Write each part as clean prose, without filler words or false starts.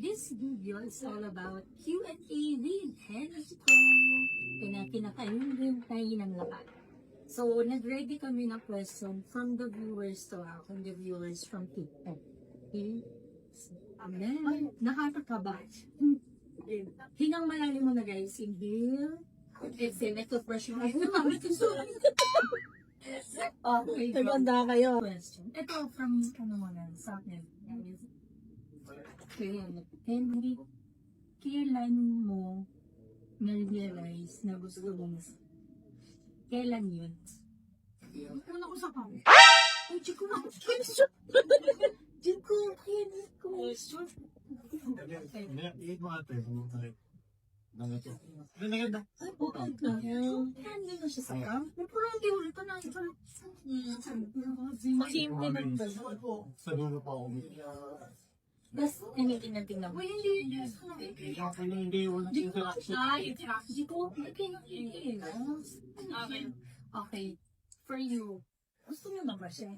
This video is all about Q&A with Henrico. Kinakain tayo ng lahat. So, nag-ready kami ng question from the viewers to from the viewers from TikTok. Okay? Amen. Nakakakaba. Hingang malalim mo na guys. Inhale. Exhale. Ito pressure. Okay. Naganda kayo. Question. Ito from sa akin. Henry, kailan mo na-realize na gusto mo? Kailan yun? Ano ko sa pang? Ay, Diyo ko na. Diyo ko. Question. Ay, okay na. Hindi na siya sa kam. Pero hindi ulit ko na. Simple lang ba? Sa dulo pa ako. Tapos, tingnan mo. Uy, hindi. Hindi ko. Okay. For you, gusto niyo ba siya?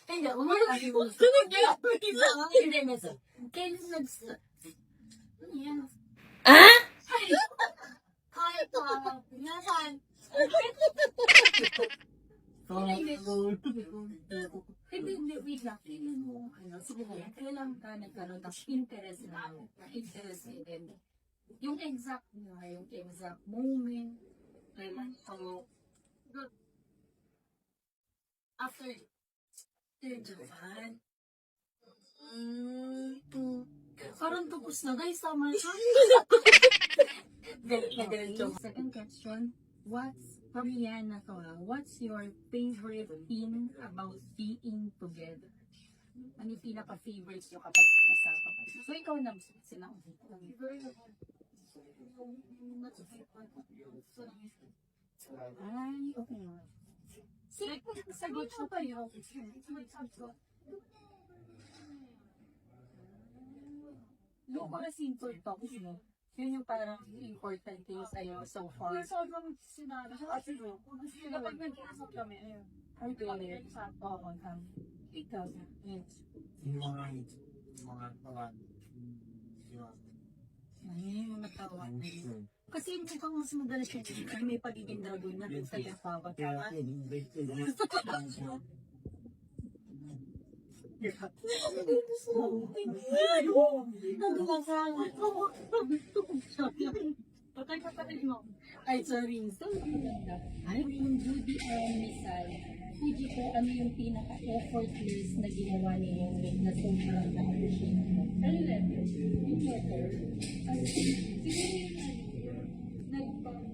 Hindi, umala ko. Hindi, nasa. Kailan nagsa? Yan. Ah? Kaya to. Nasaan? Hindi, wait lang. Feeling mo, sige mo, kailan ka nagkaroon ng interest in yung exact moment, kailan so, after Japan, parang tapos na guys, tama siya. Second question, from Yana to, what's your favorite thing about being together? Ano yung pinaka-favorite nyo kapag kasama pa? So, ikaw na sila. Ay, okay. Sagot ko pa yun. Yung para simple talks mo. Yun yung parang important thing sa'yo so far. Sobrang sinabi. Kapag nag-iasap kami, ayun. Ay, good. Oo, ikaw. Yes. Yung mga tawan. Ay, mga tawa. Kasi yung mukhang mas madalas siya. Ay, may pagiging dragon na dun sa tawa. Kaya Ay, sorry. Ay, yung Judy Misal. Fuji ko, ano yung pinaka-effortless na ginawa niyo na sobrang appreciate mo? Ano letter? Yung letter? Ay, siguro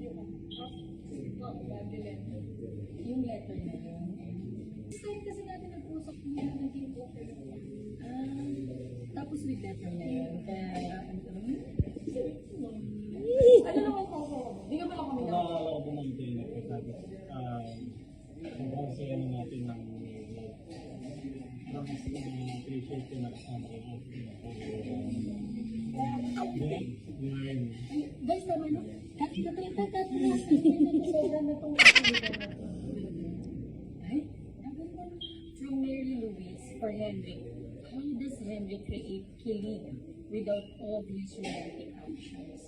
yung yung letter na yun. Kasi natin nag-usap niya naging letter. Tapos with letter na yun. Kaya, ano naman ko? Hindi ka pala kami na. naalala ko ng day na sabi, sobrang saya na natin ng appreciate ko na kasama ko. Guys, naman na. Kat. Sobrang na itong ay, from Mary Louise for Henry. How does Henry create kilig without obvious romantic actions?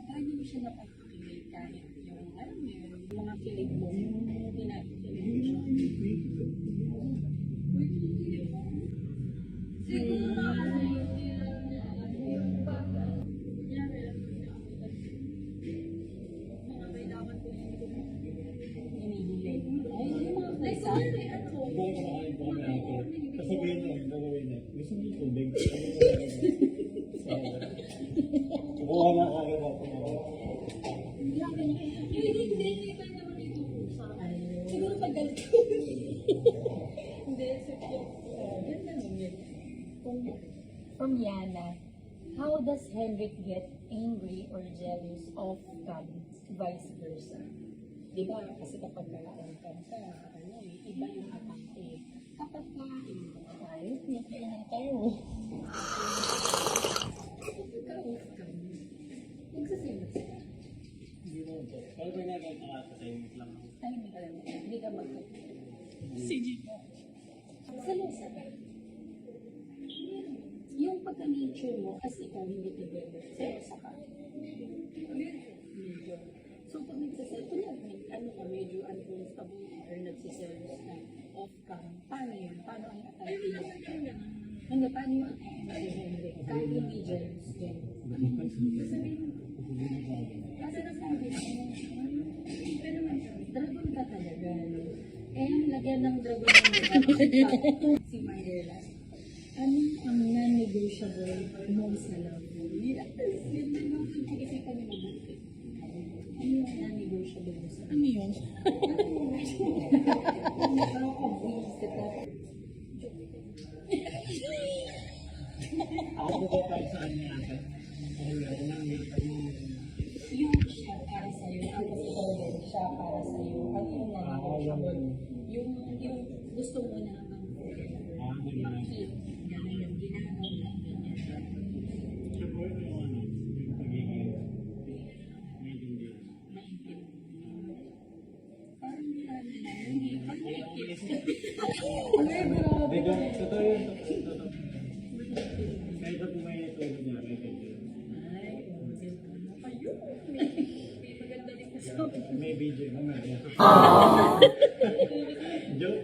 Paano mo siya napapakilig kahit yung, alam mo yun, mga kilig mo, yung pinapakilig mo siya? Sasabihin niya, gagawin niya. Gusto niyo tubig. Kukuha na kagad ako. Siguro paggalit ko. Hindi, from Yana, how does Henrik get angry or jealous of vice versa? Di ba? Kasi kapag kailangan ka, iba yung atake. Kapag tayo, pinakainan tayo. Nagsasimot sila. Hindi naman po. Pero pag nagkakatahimik lang. Tahimik ka lang. Hindi ka mag- Sige. Sa lusa ba? pagka-nature mo, kasi ikaw hindi develop, seryosa ka. Medyo. So, pag nagsaselfon na, ano ka, medyo uncomfortable or nagsiselos na off ka, paano yun? Paano ang atake mo? Hindi, paano yung atake mo si Henry? Kahit hindi jealous din. Kasi nasabi mo, dragon ka talaga, no? Eh, ang lagyan ng dragon si Mandela. Ano ang non-negotiable mo sa love mo? Yes, yun din yung pag-isipan niyo mabuti. Ano yung non-negotiable mo sa love? Ano yun? Nakaka-visit ako. Ako po para sa kanya ate. Yung siya para sa'yo, tapos ikaw din siya para sa'yo. Ano yung non-negotiable? Yung gusto mo na hanggang yung keep. Yung ginagawa lang ganyan. Support yung ano, yung pagiging maintindihan. Parang hindi Medyo, totoo yun, totoo. Kahit na pumayat ko niya, maintindihan. May video naman. Joke.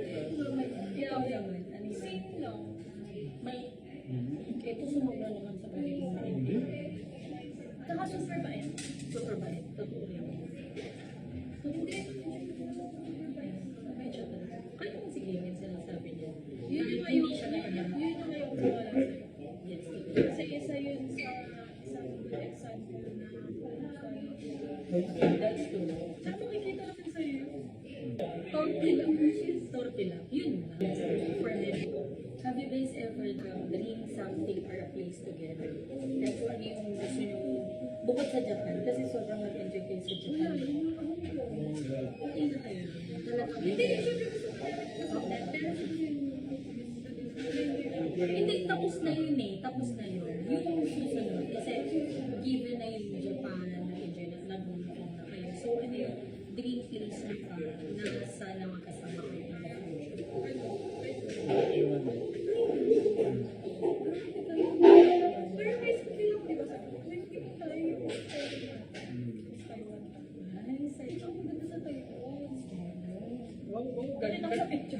Ikaw naman, ano yun? May, ito sumobra naman sa pagiging Hindi. Saka super bait. Super bait. Totoo yan. Hindi. Medyo talaga. Kaya mo si Clement sinasabi niya. Yun yung Hindi siya na yun yung wala sa'yo. Yes. Kasi isa yun sa isang good example na That's true. saan makikita natin sa'yo? Torte lang. Torte lang. Yun lang. For Mexico. Have you guys ever dream something or a place together? Like kung ano yung gusto nyo, bukod sa Japan, kasi sobrang nag-enjoy kayo sa Japan. Okay na kayo. Talagang Hindi, syempre gusto ko natin kasi pero hindi, tapos na yun eh. Tapos na yun. Yung susunod. Kasi given na yung Japan, nag-enjoy na, nag-move na kayo. So ano yung dream place na ka na sana makasama kayo in the future? Iwan. pero basically lang, di ba? May hindi tayo Ay, sa ito ang maganda sa Taiwan. Wow, wow, Ganun ako sa picture.